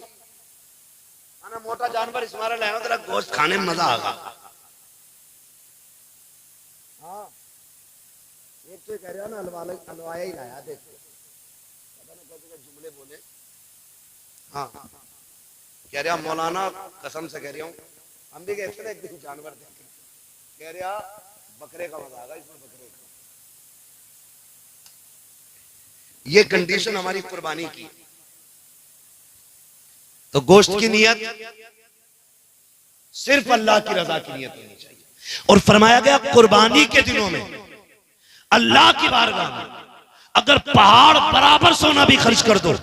आना मोटा जानवर इस मारा लाया, तेरा गोश्त खाने में मजा आगा। हाँ, एक तो कह रहा ना हलवाया ही लाया, देखो जुमले बोले। हाँ, कह रहा मौलाना कसम से कह रहा हूं, हम भी गए थे एक दिन जानवर देखे, कह रहा बकरे का मजा आगा इसमें, बकरे का। ये कंडीशन हमारी कुर्बानी की। तो गोश्त की नियत सिर्फ अल्लाह की रजा की नियत होनी चाहिए। और फरमाया गया कुर्बानी के दिनों में अल्लाह की बारगाह में अगर पहाड़ बराबर सोना भी खर्च कर दो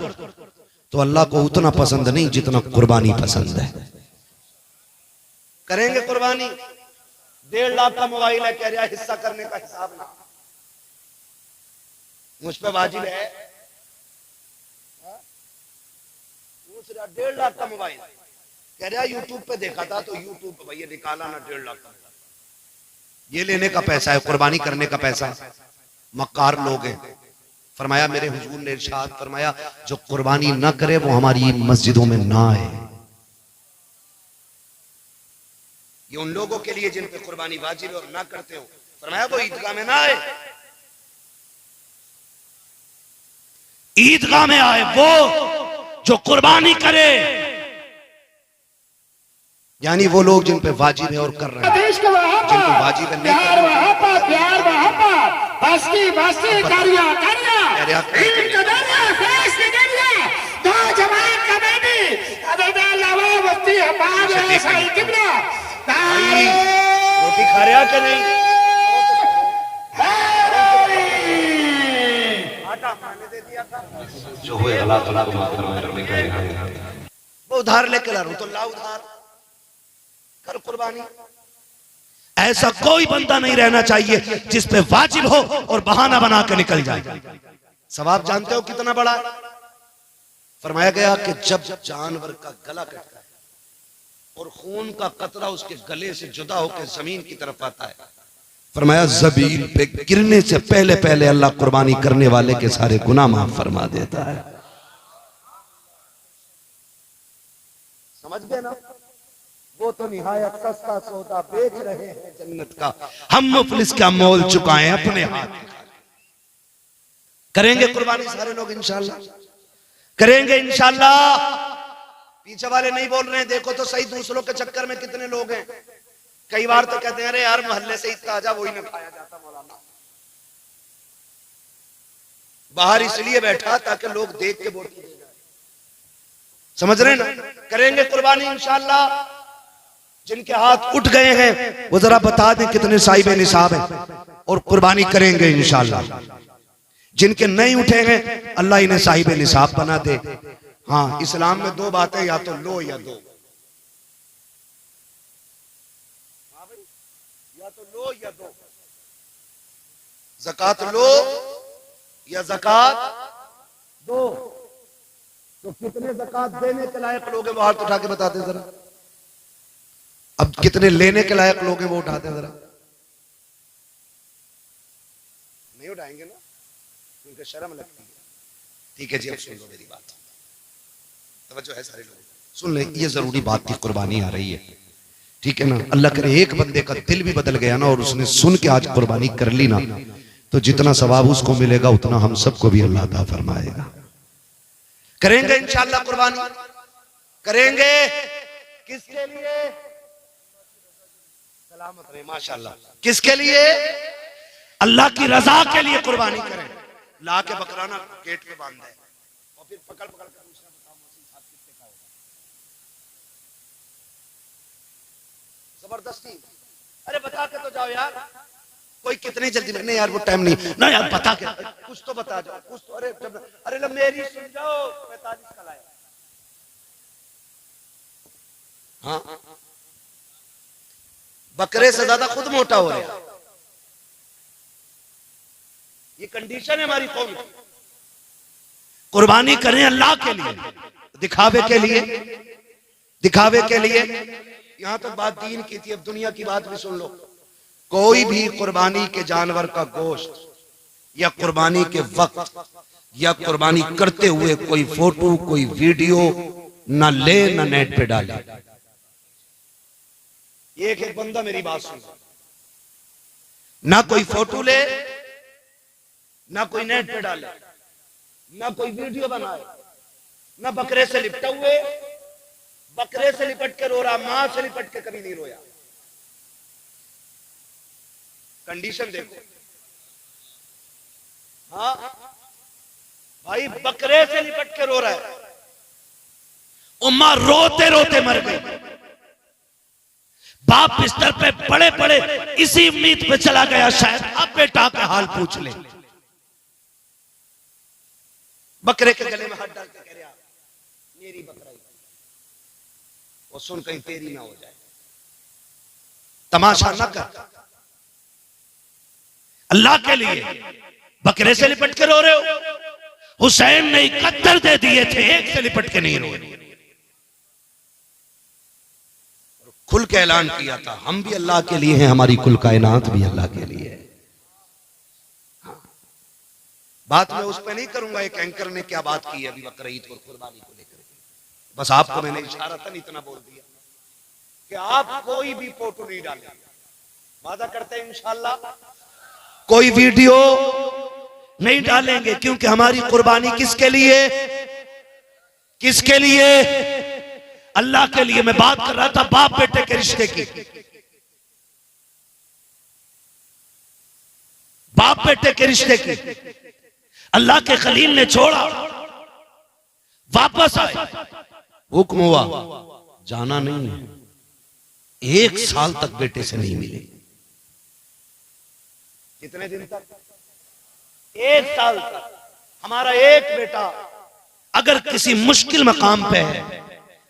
तो अल्लाह को उतना पसंद नहीं जितना कुर्बानी पसंद है। करेंगे कुर्बानी। 1.5 लाख का मोबाइल है, कह रहा हिस्सा करने का हिसाब ना मुझ पे वाजिब है। दूसरा 1.5 लाख का मोबाइल, कह रहा यूट्यूब पे देखा था तो यूट्यूब पे भैया निकाला ना 1.5 लाख का। ये लेने का पैसा है, कुर्बानी करने का पैसा। मक्कार लोग हैं। फरमाया मेरे हुजूर ने इरशाद फरमाया जो कुर्बानी ना करे वो हमारी मस्जिदों में ना आए। ये उन लोगों के लिए जिन पे कुर्बानी वाजिब और ना करते हो, फरमाया वो ईदगाह में ना आए। ईदगाह में आए वो जो कुर्बानी करे, यानी वो लोग जिन पे वाजिब है और कर रहे हैं, जिनको वाजिब है नहीं कर रहे हैं। रोटी खा रहा कि नहीं? आटा जो हुए अल्लाह ताला को माफ फरमाए कहे वो उधार लेके ला रहा हूं तो ला उधार कर कुर्बानी। ऐसा कोई बंदा नहीं रहना चाहिए जिस पे वाजिब हो और बहाना बना के निकल जाए। सवाब जानते हो कितना बड़ा है? फरमाया गया कि जब जानवर का गला कटता है और खून का कतरा उसके गले से जुदा होकर जमीन की तरफ आता है, फरमाया जमीन पे गिरने से पहले पहले अल्लाह कुर्बानी करने वाले के सारे गुनाह माफ फरमा देता है। समझ गए ना? वो तो निहायत सस्ता सौदा बेच रहे हैं जन्नत का, हम मुफलिस का मोल चुकाए अपने हाथ। करेंगे कुर्बानी सारे लोग इंशाल्लाह, करेंगे इंशाल्लाह। पीछे वाले नहीं बोल रहे हैं, देखो तो सही दूसरों के चक्कर में कितने लोग हैं। कई बार तो कहते हैं अरे यार मोहल्ले से इतना आजा वही ना खाया जाता मौलाना, बाहर इसलिए बैठा ताकि लोग देख के बोटी दे जाए। समझ रहे ना? करेंगे कुर्बानी इंशाल्लाह। जिनके हाथ उठ गए हैं वो जरा बता दें कितने साहिब निसाब हैं और कुर्बानी करेंगे इंशाल्लाह। जिनके नहीं उठे हैं अल्लाह इन्हें साहिब निसाब बना दे। हाँ, इस्लाम में दो बातें, या तो लो या दो। हाँ भाई, या तो लो या दो। ज़कात लो या ज़कात दो। तो कितने ज़कात देने के लायक लोग हैं वो हाथ उठा के बताते जरा। अब कितने लेने के लायक लोग हैं वो उठाते जरा। नहीं उठाएंगे ना, क्योंकि शर्म लगती है। ठीक है जी, अब सुन लो मेरी बात, तवज्जो है सारे लोग, सुन ले। ये जरूरी बात थी, कुर्बानी आ रही है, ठीक है ना? अल्लाह करे एक बंदे का दिल भी बदल गया ना और उसने सुन के आज कुर्बानी कर ली ना, तो जितना सवाब उसको मिलेगा उतना हम सबको भी अल्लाह अता फरमाएगा। करेंगे इंशाअल्लाह कुर्बानी, करेंगे। किसके लिए? सलामत रहे माशाअल्लाह। किसके लिए? अल्लाह की रजा के लिए कुर्बानी करें। ला के बकराना गेट पे बांध दे और फिर पकड़ पकड़ कर दूसरा बताओ मसीह साहब कितने का होगा। जबरदस्ती, अरे बता के तो जाओ यार। कोई कितनी जल्दी में, नहीं यार वो टाइम नहीं ना यार, बता के कुछ तो बता जाओ कुछ तो। अरे लो मेरी सुन जाओ, 45 का लाया। हाँ, बकरे से ज्यादा खुद मोटा हो रहा। ये कंडीशन है हमारी कौम की। कुर्बानी करें अल्लाह के लिए, दिखावे के लिए, दिखावे के लिए। यहां तो बात दीन की थी, अब दुनिया की बात भी सुन लो। कोई भी कुर्बानी के जानवर का गोश्त या कुर्बानी के वक्त या कुर्बानी करते हुए कोई फोटो कोई वीडियो ना ले ना नेट पे डाले। एक एक बंदा मेरी बात सुन, ना कोई फोटो ले, ना कोई नेट पे डाले, ना कोई वीडियो बनाए, ना बकरे से लिपटा हुए। बकरे से लिपट के रो रहा, मां से लिपट के कभी नहीं रोया। कंडीशन देखो। हाँ भाई, बकरे से लिपट के रो रहा है, उम्मा रोते रोते मर गई। बाप बिस्तर पे पड़े पड़े इसी उम्मीद पे चला गया शायद अब बेटा का हाल पूछ ले। बकरे के गले में हाथ डाल के कह रहा मेरी बकरा ही, वो सुन कहीं तेरी ना हो जाए। तमाशा न कर, अल्लाह के लिए बकरे से लिपट के रो रहे हो। हुसैन ने 71 दे दिए थे, एक से लिपट के नहीं रो। खुल के ऐलान किया था हम भी अल्लाह के लिए हैं, हमारी कुल कायनात भी अल्लाह के लिए है। बात मैं उस पर नहीं करूंगा एक एंकर ने क्या बात की है अभी बकरा ईद और कुर्बानी को लेकर। बस आपको मैंने इशारतन इतना बोल दिया कि आप कोई भी फोटो नहीं डालें। वादा करते हैं इंशाअल्लाह कोई वीडियो नहीं डालेंगे, क्योंकि हमारी कुर्बानी किसके लिए? किसके लिए? अल्लाह के लिए। मैं बात कर रहा था बाप बेटे के रिश्ते की। बाप बेटे के रिश्ते की अल्लाह के खलील ने छोड़ा, वापस आए, हुक्म हुआ जाना नहीं है। 1 साल तक बेटे से नहीं मिले। कितने दिन तक? 1 साल तक। हमारा एक बेटा अगर किसी मुश्किल मकाम पे है,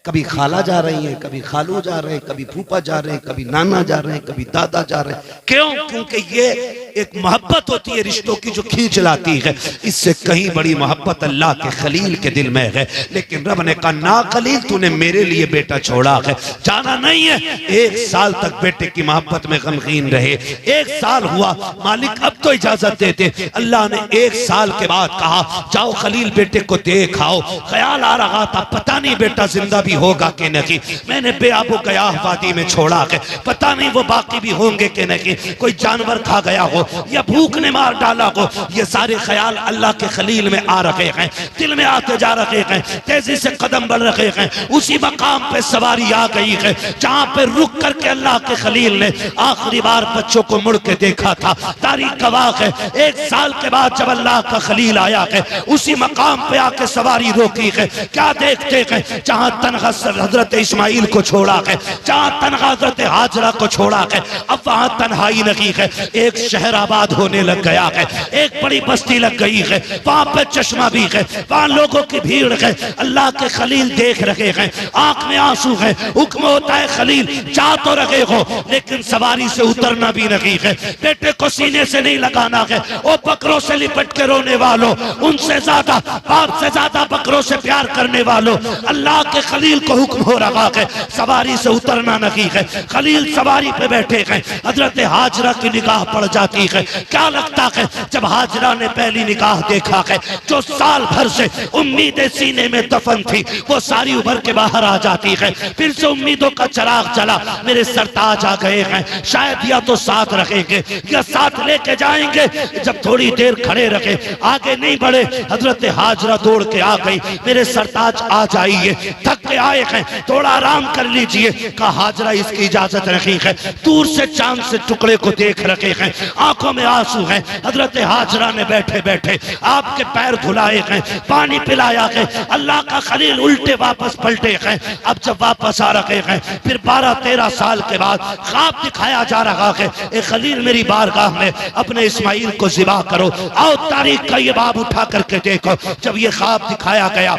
कभी खाला जा रही है, कभी खालू जा रहे हैं, कभी फूफा जा रहे हैं, कभी नाना जा रहे हैं, कभी दादा जा रहे हैं। क्यों? क्योंकि ये एक मोहब्बत होती है रिश्तों की जो खींच लाती है। इससे कहीं बड़ी मोहब्बत अल्लाह के खलील के दिल में है। लेकिन रब ने कहा ना खलील, तूने मेरे लिए बेटा छोड़ा है, जाना नहीं है। 1 साल तक बेटे की मोहब्बत में गमगीन रहे। 1 साल हुआ, मालिक अब तो इजाजत देते। अल्लाह ने 1 साल के बाद कहा जाओ खलील बेटे को देख आओ। ख्याल आ रहा था पता नहीं बेटा जिंदा भी होगा कि नहीं। मैंने बेआबो गयाह वादी में छोड़ा है, पता नहीं वो बाकी भी होंगे कि नहीं। कोई जानवर खा गया हो या भूख ने मार डाला हो। ये सारे ख्याल अल्लाह के खलील में आ रहे हैं, दिल में आते जा रहे हैं, तेजी से कदम बढ़ रहे हैं। उसी मकाम पे सवारी आ गई है जहां पे रुक करके अल्लाह के खलील ने आखिरी बार बच्चों को मुड़ के देखा था। तारीख गवाह है 1 साल के बाद जब अल्लाह का खलील आया है, उसी मकाम पे आके सवारी रोकी है। क्या देखते हैं? जहां तनहा हजरत इस्माइल को छोड़ा है, जहां तनहा हजरत हाजरा को छोड़ा है, अब वहां तन्हाई नहीं है। एक शहर आबाद होने लग गया है, एक बड़ी बस्ती लग गई है, वहां पे चश्मा भी है, वहां लोगों की भीड़ है। अल्लाह के खलील देख रहे हैं, आंख में आंसू है। हुक्म होता है खलील जा तो रहे हो, लेकिन सवारी से उतरना भी नहीं है। बेटे को सीने से नहीं लगाना है। वो बकरों से लिपट के रोने वालों, उनसे ज्यादा बाप से ज्यादा बकरों से प्यार करने वालों, अल्लाह के खलील को हुक्म हो रहा है सवारी से उतरना नहीं है। खलील सवारी पे बैठे हैं, हजरत हाजरा की निगाह पड़ जाती है। क्या लगता है जब हाजरा ने पहली निगाह देखा है, जो साल भर से उम्मीदें सीने में दफन थी वो सारी उभर के बाहर आ जाती है। फिर से उम्मीदों का चिराग जला। मेरे सरताज आ गए हैं, शायद या तो साथ रखेंगे या साथ लेके जाएंगे। जब थोड़ी देर खड़े रखे, आगे नहीं बढ़े, हजरत हाजरा दौड़ के आ गई। मेरे सरताज आ जाइए, थक के आए हैं, थोड़ा आराम कर लीजिए। कहा हाजरा इसकी इजाजत नहीं है। दूर से चांद से टुकड़े को देख रखे हैं, आंखों में आंसू हैं। हजरत हाजरा ने बैठे बैठे आपके पैर धुलाए हैं, पानी पिलाया है। अल्लाह का खलील उल्टे वापस पलटे हैं। अब जब वापस आ रहे हैं, फिर 12-13 साल के बाद ख्वाब दिखाया जा रहा है, ए खलील मेरी बारगाह में अपने इस्माइल को ज़िबा करो। आओ तारीख का ये बाब उठा करके देखो। जब ये ख्वाब दिखाया गया,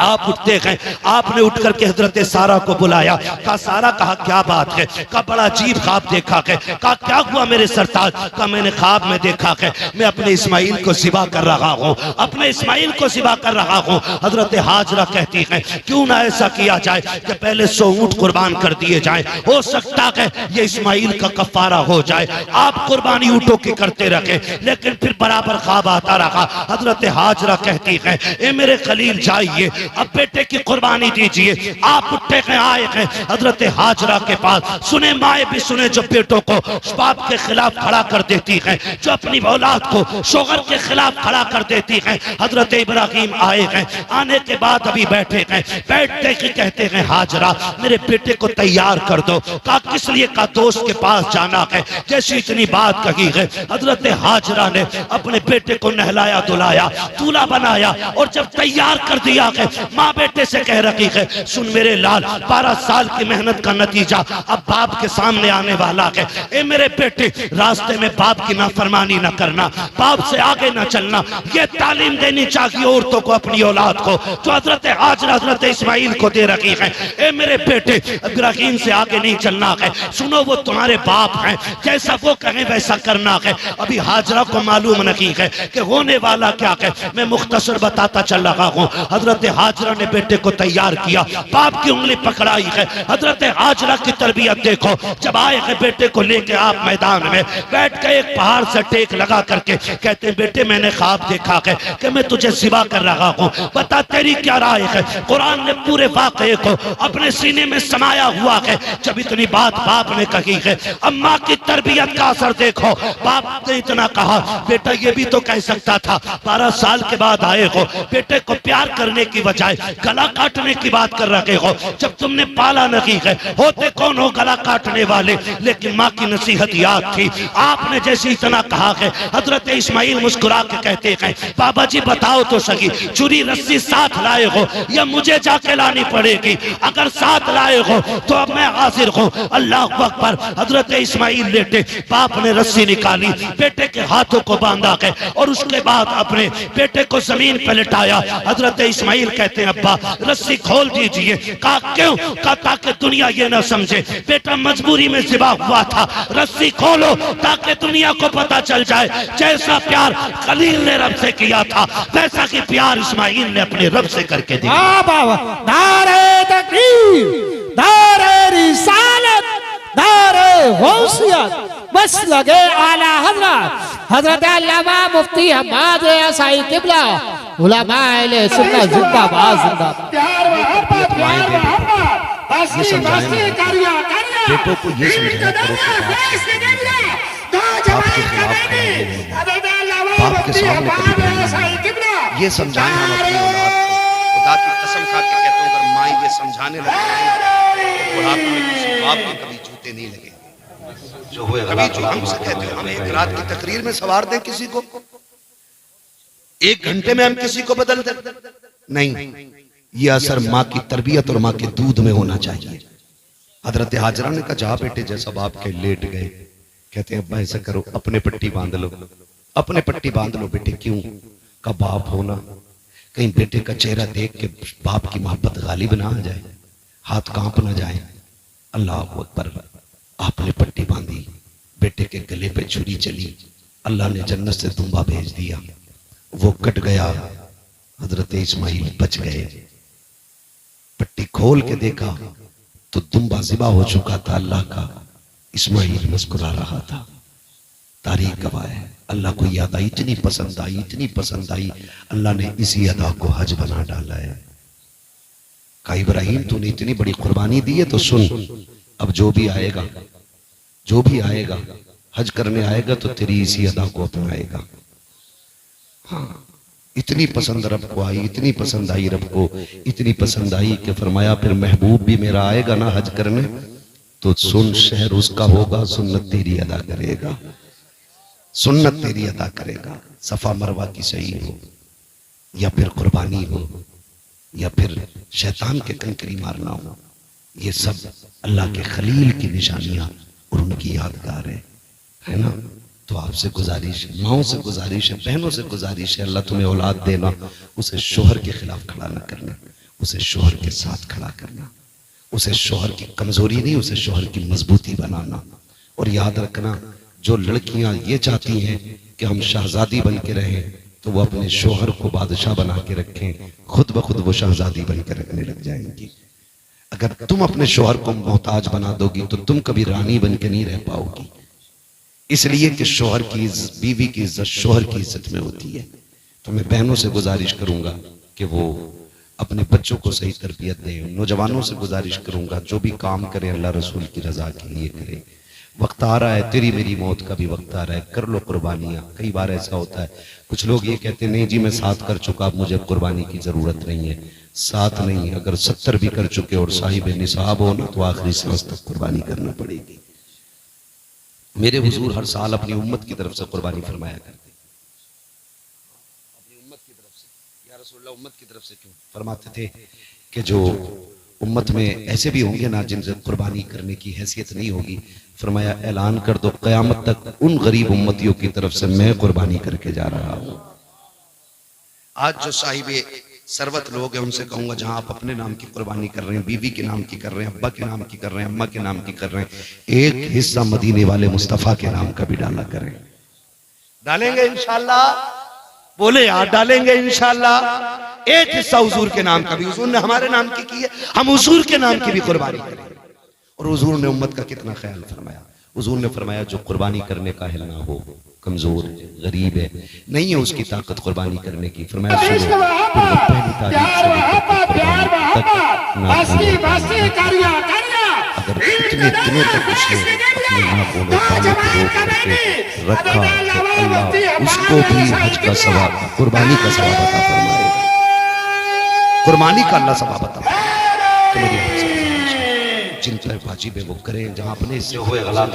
आप उठते हैं। आपने उठ करके हजरत सारा को बुलाया। कहा सारा, कहा क्या बात है? कहा बड़ा अजीब ख्वाब देखा है। कहा क्या हुआ मेरे सरताज? कहा मैंने ख्वाब में देखा है मैं अपने इस्माइल को ज़िबा कर रहा हूँ, अपने इस्माइल को ज़िबा कर रहा हूँ। हजरत हाजरा कहती है क्यों ना ऐसा किया जाए कि पहले 100 ऊंट कुर्बान कर दिए जाए, हो सकता है ये इस्माइल का कफारा हो जाए। आप कुर्बानी ऊंटों की करते रखे, लेकिन फिर बराबर ख्वाब आता रहा। हजरत हाजरा कहती है ए मेरे खलील जाइए, अब बेटे की कुर्बानी दीजिए। आप उठे हैं, आए हैं हजरत हाजरा के पास। सुने माए भी सुने जो बेटों को बाप के खिलाफ खड़ा कर देती है, जो अपनी औलाद को शोहर के खिलाफ खड़ा कर देती है। हजरत इब्राहिम आए हैं, आने के बाद अभी बैठे हैं। बैठते ही कहते हैं हाजरा मेरे बेटे को तैयार कर दो। कहा किस लिए? का दोस्त के पास जाना है। जैसी इतनी बात कही है, हजरत हाजरा ने अपने बेटे को नहलाया धुलाया, दूल्हा बनाया, और जब तैयार कर दिया है, माँ बेटे से कह रही है सुन मेरे लाल, 12 साल की मेहनत का नतीजा अब बाप के सामने आने वाला है। ए मेरे बेटे, रास्ते में बाप की नाफरमानी न करना, बाप से आगे न चलना। ये तालीम देनी चाहिए औरतों को अपनी औलाद को, जो हजरत हाजरा हजरत इस्माइल को दे रही है। ए मेरे बेटे, इब्राहिम से आगे नहीं चलना है। सुनो वो तुम्हारे बाप हैं, जैसा वो कहें वैसा करना है। अभी हाजरा को मालूम नहीं है कि होने वाला क्या है। मैं मुख्तसर बताता चल रहा हूँ। हजरत हाजरा ने बेटे को तैयार किया, बाप की उंगली पकड़ाई है। हजरत हाजरा की तरबियत देखो। जब आए हैं बेटे को लेके आप मैदान में बैठ के एक पहाड़ से टेक लगा करके कहते हैं बेटे मैंने ख्वाब देखा है कि मैं तुझे ज़िबा कर रहा हूँ, बता तेरी क्या राय है? कुरान ने पूरे वाक़े को अपने सीने में समाया हुआ है। जब इतनी बात बाप ने कही है, अम्मा की तरबियत का असर देखो। बाप ने इतना कहा बेटा ये भी तो कह सकता था 12 साल के बाद आए हो। बेटे को प्यार करने की वजह बजाय गला काटने की बात कर रहे हो, जब तुमने पाला नहीं है, होते कौन हो गला काटने वाले। लेकिन माँ की नसीहत याद थी। आपने जैसे इतना कहा है, हजरत इस्माइल मुस्कुरा के कहते हैं, बाबा जी बताओ तो सही, चुरी रस्सी साथ लाए हो या मुझे जाके लानी पड़ेगी? अगर साथ लाए हो तो अब मैं हाजिर हूं। अल्लाह अकबर। हजरत इस्माइल लेटे, बाप ने रस्सी निकाली, बेटे के हाथों को बांधा है और उसके बाद अपने बेटे को जमीन पर लिटाया। हजरत इस्माइल कहते हैं, अब्बा रस्सी खोल दीजिए। कहा क्यों? कहा ताकि दुनिया ये ना समझे बेटा मजबूरी में ज़िबा हुआ था। रस्सी खोलो ताकि दुनिया को पता चल जाए जैसा प्यार खलील ने रब से किया था, वैसा कि प्यार इस्माइल ने अपने रब से करके दिया। नारे तकबीर, नारे रिसालत, नारे गौसियत, बस लगे आला हजरत हजरत अल्लामा मुफ्ती हम्माद असाई किबला उलमाए अहले सुन्नत जिंदाबाद जिंदाबाद। ये समझाएं बेटों को, ये समझाया करो कि आपके खिलाफ बाप के सामने कभी ये समझाएं हम अपनी औलाद को। खुदा की कसम खा के कहता हूँ, अगर माँ ये समझाने लगे तो बुढ़ापे में किसी बाप के कभी जूते नहीं लगेंगे। जो हुए कभी जो हमसे कहते हैं, हम एक रात की तकरीर में सवार दें किसी को, 1 घंटे में हम किसी को बदल दें? नहीं, ये असर माँ की तरबियत और माँ के दूध में होना चाहिए। हजरत हाजरा ने कहा, जा बेटे जैसा बाप के लेट गए। कहते हैं, अब्बा ऐसा करो, अपने पट्टी बांध लो, अपने पट्टी बांध लो बेटे। क्यों? का बाप होना, कहीं बेटे का चेहरा देख के बाप की मोहब्बत गालिब ना आ जाए, हाथ कांप ना जाए। अल्लाह अकबर। आपने पट्टी बांधी, बेटे के गले पे छुरी चली, अल्लाह ने जन्नत से दुम्बा भेज दिया, वो कट गया, हजरत इस्माइल बच गए। पट्टी खोल के देखा तो दुम्बा ज़िबा हो चुका था अल्लाह का। इस्माइल मुस्कुरा रहा था। तारीख गवाह है, अल्लाह को याद आई, इतनी पसंद आई, इतनी पसंद आई, अल्लाह ने इसी अदा को हज बना डाला है। कहा, इब्राहिम तूने इतनी बड़ी कुर्बानी दी है तो सुन, अब जो भी आएगा, जो भी आएगा हज करने आएगा तो तेरी इसी अदा को अपनाएगा। हाँ, इतनी पसंद रब को आई, इतनी पसंद आई रब को, इतनी पसंद आई कि फरमाया फिर महबूब भी मेरा आएगा ना हज करने, तो सुन, शहर उसका होगा, सुन्नत तेरी अदा करेगा, सुन्नत तेरी अदा करेगा। सफा मरवा की सही हो या फिर कुर्बानी हो या फिर शैतान के कंकरी मारना हो, ये सब अल्लाह के खलील की निशानियां और उनकी यादगार है ना। तो आपसे गुजारिश है, माओ से गुजारिश है, बहनों से गुजारिश है, अल्लाह तुम्हें औलाद देना, उसे शोहर के खिलाफ खड़ा ना करना, उसे शोहर के साथ खड़ा करना, उसे शोहर की कमजोरी नहीं, उसे शोहर की मजबूती बनाना। और याद रखना, जो लड़कियां ये चाहती हैं कि हम शहजादी बन के रहें, तो वो अपने शोहर को बादशाह बना के रखें, खुद ब खुद वो शहजादी बन के रखने लग जाएंगी। अगर तुम अपने शोहर को मोहताज बना दोगी तो तुम कभी रानी बन के नहीं रह पाओगी। इसलिए कि शोहर की बीवी की इज्जत शोहर की इज्जत में होती है। तो मैं बहनों से गुजारिश करूंगा कि वो अपने बच्चों को सही तरबियत दें। नौजवानों से गुजारिश करूंगा, जो भी काम करें अल्लाह रसूल की रजा के लिए करें। वक्त आ रहा है, तेरी मेरी मौत का भी वक्त आ रहा है, कर लो कुर्बानियां। कई बार ऐसा होता है, कुछ लोग ये कहते हैं, नहीं जी मैं 7 कर चुका, अब मुझे कुर्बानी की जरूरत नहीं है। 7 नहीं, अगर 70 भी कर चुके और साहिब निसाब हो ना, तो आखिरी सांस तक कुर्बानी करना पड़ेगी। मेरे हुजूर हर साल अपनी उम्मत की तरफ से कुर्बानी फरमाया करते, अपनी उम्मत की तरफ से। या रसूलल्लाह, उम्मत की तरफ से क्यों फरमाते थे कि जो उम्मत में ऐसे भी होंगे ना जिनसे कुर्बानी करने की हैसियत नहीं होगी, फरमाया ऐलान कर दो क़यामत तक उन गरीब उम्मतियों की तरफ से मैं कुर्बानी करके जा रहा हूं। आज जो साहिबे सरवत लोग हैं उनसे कहूंगा, जहां आप अपने नाम की कुर्बानी कर रहे हैं, बीवी के नाम की कर रहे हैं, अब्बा के नाम की कर रहे हैं, अम्मा के नाम की कर रहे हैं, एक हिस्सा मदीने वाले मुस्तफा के नाम का भी डाला करें। डालेंगे इंशाअल्लाह, बोले यार डालेंगे इंशाअल्लाह। एक हिस्सा हुजूर के नाम का भी, हुजूर ने हमारे नाम की है, हम हुजूर के नाम की भी कुर्बानी करें। और हुजूर ने उम्मत का कितना ख्याल फरमाया। हुजूर ने फरमाया जो कुर्बानी करने का हिल ना हो, कमजोर है, गरीब है, नहीं है उसकी ताकत कुर्बानी करने की, फरमाया सुनो, फिर वो पहली तारीख से लेकर कुर्बानी तक ना अगर इतने दिनों तक उसने अपने माँ बोलो ताले को रोक करके रखा तो अल्लाह उसको भी हज का सवाब, कुर्बानी का सवाब अता फरमाएगा। कुर्बानी का अल्लाह सवाब अता फरमाए। तो मेरी जिन पर वाजिब है वो करें, जहां अपने से हुए गलत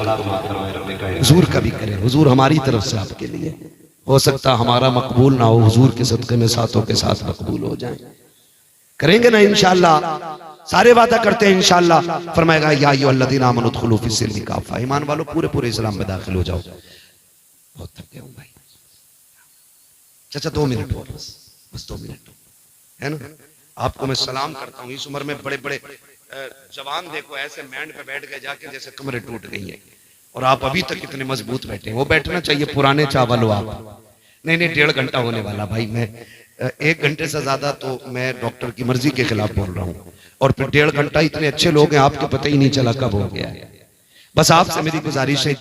हुजूर का भी करें। हुजूर हमारी तरफ से आपके लिए हो सकता हमारा मकबूल ना हो, हुजूर के सदक़े में साथों के साथ मकबूल हो जाए। करेंगे ना इंशाअल्लाह, सारे वादा करते हैं इंशाअल्लाह। फरमाएगा या अय्युहल्लज़ीना आमनू उदखुलू फिस्सिल्मि काफ़ा, ईमान वालों पूरे पूरे इस्लाम में दाखिल हो जाओ। बहुत थक गया हूं भाई। चाचा 2 मिनट और, बस 2 मिनट है ना। आपको मैं सलाम करता हूँ। इस उम्र में बड़े बड़े जवान देखो ऐसे बैंड पे बैठ गए जाके जैसे कमरे टूट गई है, और आप अभी तक इतने मजबूत बैठे हैं। वो बैठना चाहिए पुराने चावल हो आप। नहीं 1.5 घंटा होने वाला भाई। मैं 1 घंटे से ज्यादा तो मैं डॉक्टर की मर्जी के खिलाफ बोल रहा हूँ, और फिर 1.5 घंटा इतने अच्छे लोग हैं आपके पता ही नहीं चला कब हो गया है। बस आपसे मेरी गुजारिश है